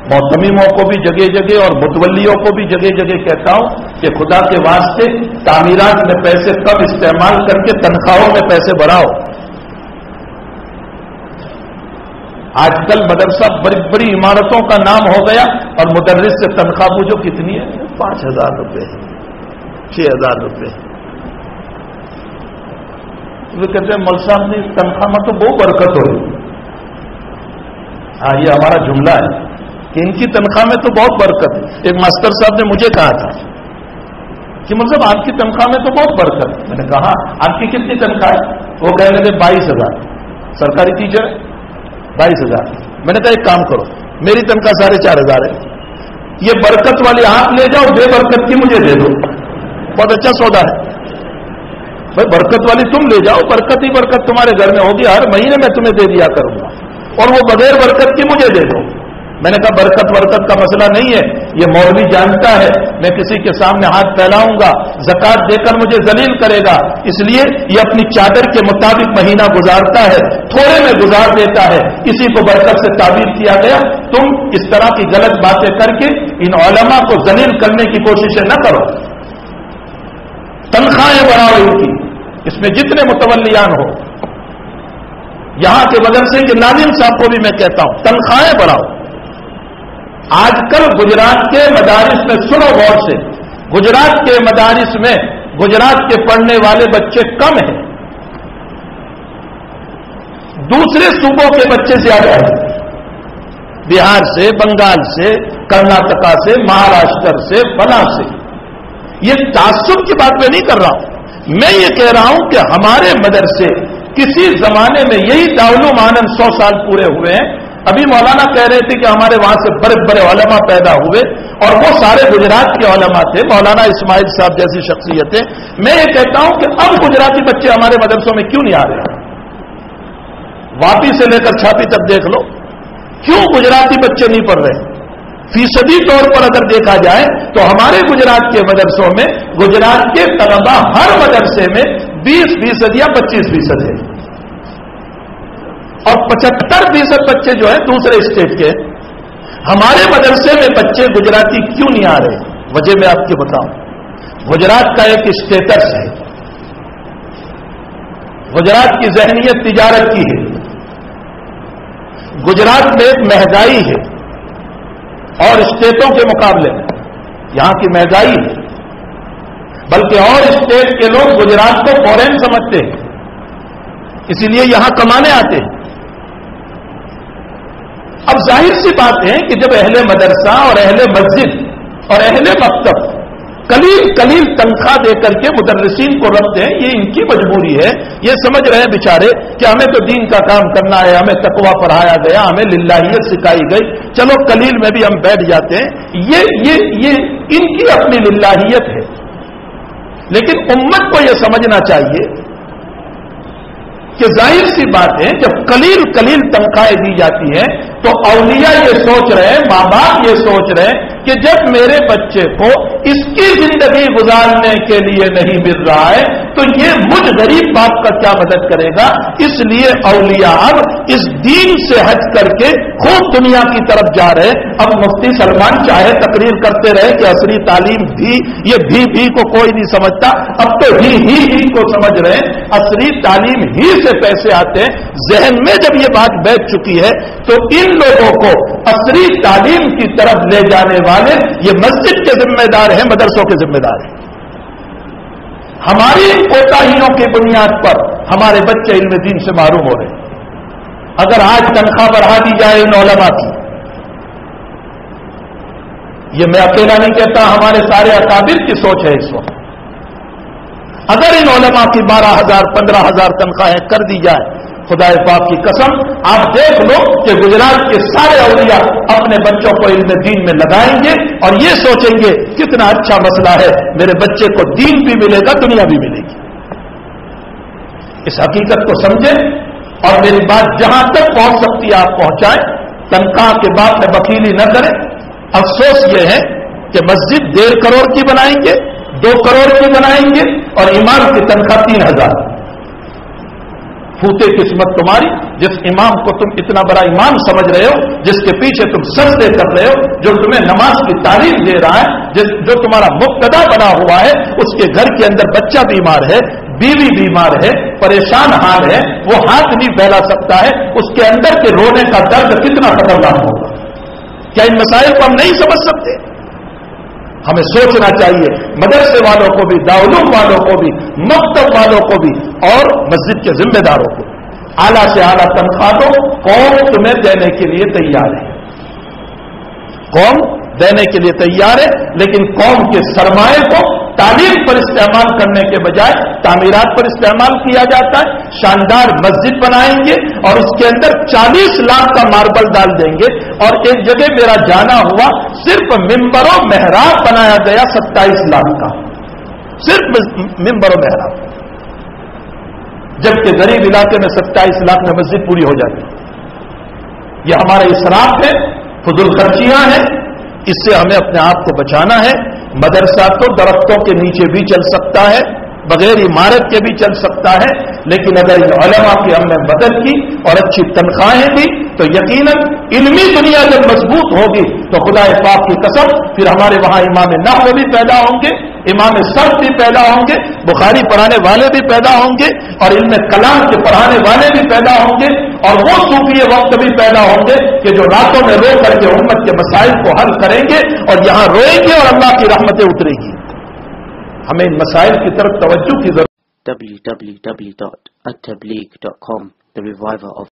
मोहतमीमों को भी जगह जगह और मुतवल्लियों को भी जगह जगह कहता हूं कि खुदा के वास्ते तामीरात में पैसे कम इस्तेमाल करके तनख्वाहों में पैसे बढ़ाओ। आजकल मदरसा बड़ी बड़ी इमारतों का नाम हो गया और मुदर्रिस से तनख्वाह पूछो कितनी है, 5,000 रुपये, 6,000 रुपये। वे कहते हैं मौलवी साहब ने तनख्वाह में तो बहुत बरकत हो रही। हाँ, ये हमारा जुमला है कि इनकी तनख्वाह में तो बहुत बरकत है। एक मास्टर साहब ने मुझे कहा था कि मतलब आपकी तनख्वाह में तो बहुत बरकत है। मैंने कहा आपकी कितनी तनख्वाह है? वो कह रहे थे 22,000, सरकारी टीचर 22,000। मैंने कहा एक काम करो, मेरी तनख्वाह 4,500 है, ये बरकत वाली आप ले जाओ, बेबरकत की मुझे दे दो, बहुत अच्छा सौदा है। भाई बरकत वाली तुम ले जाओ, बरकत ही बरकत तुम्हारे घर में होगी, हर महीने मैं तुम्हें दे दिया करूंगा, और वो बगैर बरकत की मुझे दे दो। मैंने कहा बरकत वरकत का मसला नहीं है, ये मौलवी जानता है मैं किसी के सामने हाथ फैलाऊंगा, ज़कात देकर मुझे जलील करेगा, इसलिए ये अपनी चादर के मुताबिक महीना गुजारता है, थोड़े में गुजार देता है, इसी को बरकत से ताबीर किया गया। तुम इस तरह की गलत बातें करके इन उलमा को जलील करने की कोशिशें न करो। तनख्वाहें बढ़ाओ इनकी, इसमें जितने मुतवल्लियान हो, यहां के मदरसे के नाज़िम साहब को भी मैं कहता हूं तनख्वाहें बढ़ाओ। आजकल गुजरात के मदारिस में, सुनो गौर से, गुजरात के मदारिस में गुजरात के पढ़ने वाले बच्चे कम हैं, दूसरे सूबों के बच्चे ज्यादा हैं, बिहार से, बंगाल से, कर्नाटका से, महाराष्ट्र से, फला से। ये तासुब की बात मैं नहीं कर रहा हूं, मैं ये कह रहा हूं कि हमारे मदरसे किसी जमाने में, यही दारुल आनंद 100 साल पूरे हुए हैं, अभी मौलाना कह रहे थे कि हमारे वहां से बड़े बड़े उलमा पैदा हुए और वो सारे गुजरात के उलमा थे, मौलाना इस्माइल साहब जैसी शख्सियतें। मैं ये कहता हूं कि अब गुजराती बच्चे हमारे मदरसों में क्यों नहीं आ रहे? वापी से लेकर छापी तक देख लो, क्यों गुजराती बच्चे नहीं पढ़ रहे? फीसदी तौर पर अगर देखा जाए तो हमारे गुजरात के मदरसों में गुजरात के तलबा हर मदरसे में 20% या 25% है, और 75% बच्चे जो है दूसरे स्टेट के। हमारे मदरसे में बच्चे गुजराती क्यों नहीं आ रहे? वजह मैं आपको बताऊं। गुजरात का एक स्टेटस है, गुजरात की जहनियत तिजारत की है, गुजरात में एक महंगाई है और स्टेटों के मुकाबले में यहां की महंगाई है, बल्कि और स्टेट के लोग गुजरात को फॉरेन समझते हैं, इसीलिए यहां कमाने आते हैं। अब जाहिर सी बात है कि जब अहले मदरसा और अहले मस्जिद और अहले मकतब कलील तनख्वाह दे करके मुदर्रिसीन को रखते हैं, ये इनकी मजबूरी है, ये समझ रहे हैं बेचारे कि हमें तो दीन का काम करना है, हमें तकवा पढ़ाया गया, हमें लिल्लाहियत सिखाई गई, चलो कलील में भी हम बैठ जाते हैं। ये इनकी अपनी लिल्लाहियत है, लेकिन उम्मत को यह समझना चाहिए कि जाहिर सी बात है जब कलील तनख्वाहें दी जाती हैं तो औलिया ये सोच रहे हैं, माँ बाप ये सोच रहे हैं कि जब मेरे बच्चे को इसकी जिंदगी गुजारने के लिए नहीं मिल रहा है तो ये मुझ गरीब बाप का क्या मदद करेगा। इसलिए औलिया अब इस दीन से हट करके खूब दुनिया की तरफ जा रहे हैं। अब मुफ्ती सलमान चाहे तकरीर करते रहे कि असली तालीम भी, ये भी को कोई नहीं समझता, अब तो ही को समझ रहे हैं, असली तालीम ही से पैसे आते हैं। जहन में जब ये बात बैठ चुकी है तो इन लोगों को असली तालीम की तरफ ले जाने वाले ये मस्जिद के जिम्मेदार हैं, मदरसों के जिम्मेदार हैं। हमारी कोताहियों की बुनियाद पर हमारे बच्चे इल्म दीन से महरूम हो रहे हैं। अगर आज तनख्वाह बढ़ा दी जाए इन उलमा की, ये मैं अकेला नहीं कहता, हमारे सारे अकाबिर की सोच है इस वक्त, अगर इन उलमा की 12,000 15,000 तनख्वाहें कर दी जाए, खुदा पाक की कसम आप देख लो कि गुजरात के सारे औलिया अपने बच्चों को इल्म दीन में लगाएंगे और ये सोचेंगे कितना अच्छा मसला है, मेरे बच्चे को दीन भी मिलेगा, दुनिया भी मिलेगी। इस हकीकत को समझें और मेरी बात जहां तक पहुंच सकती है आप पहुंचाएं। तनख्वाह के बाद में वकीली न करें। अफसोस यह है कि मस्जिद 1.5 करोड़ की बनाएंगे, 2 करोड़ की बनाएंगे और इमाम की तनख्वाह 3,000। फूटे किस्मत तुम्हारी, जिस इमाम को तुम इतना बड़ा इमाम समझ रहे हो, जिसके पीछे तुम सजदे कर रहे हो, जो तुम्हें नमाज की तालीम दे रहा है, जो तुम्हारा मुक्तदा बना हुआ है, उसके घर के अंदर बच्चा बीमार है, बीवी बीमार है, परेशान हाल है, वो हाथ नहीं फैला सकता है, उसके अंदर के रोने का दर्द कितना खतरनाक होगा। क्या इन मसाइल को हम नहीं समझ सकते? हमें सोचना चाहिए, मदरसे वालों को भी, दाउलूम वालों को भी, मकतब वालों को भी, और मस्जिद के जिम्मेदारों को आला से आला तनख्वाह दो। कौम तुम्हें देने के लिए तैयार है, कौम देने के लिए तैयार है, लेकिन कौम के सरमाए को तालीम पर इस्तेमाल करने के बजाय तामीरात पर इस्तेमाल किया जाता है। शानदार मस्जिद बनाएंगे और उसके अंदर 40 लाख का मार्बल डाल देंगे, और एक जगह मेरा जाना हुआ, सिर्फ मिंबरों मेहराब बनाया गया 27 लाख का, सिर्फ मिंबरों मेहराब, जबकि गरीब इलाके में 27 लाख में मस्जिद पूरी हो जाती। यह हमारा इसराफ है, फुजुल खर्चियां हैं, इससे हमें अपने आप को बचाना है। मदरसा तो दरख्तों के नीचे भी चल सकता है, बगैर इमारत के भी चल सकता है, लेकिन अगर इन उलमा की हमने मदद की और अच्छी तनख्वाहें दी, तो यकीनन इल्मी दुनिया जब मजबूत होगी तो खुदा पाक की कसम फिर हमारे वहां इमाम नहव भी पैदा होंगे, इमाम सर्फ भी पैदा होंगे, बुखारी पढ़ाने वाले भी पैदा होंगे, और इल्म कलाम के पढ़ाने वाले भी पैदा होंगे, और वो सूफी वक्त भी पैदा होंगे कि जो रातों में रो करके उम्मत के मसाइल को हल करेंगे और यहां रोएंगे और अल्लाह की रहमतें उतरेगी। हमें इन मसाइल की तरफ तवज्जो की जरूरत। www.attableek.com, the reviver of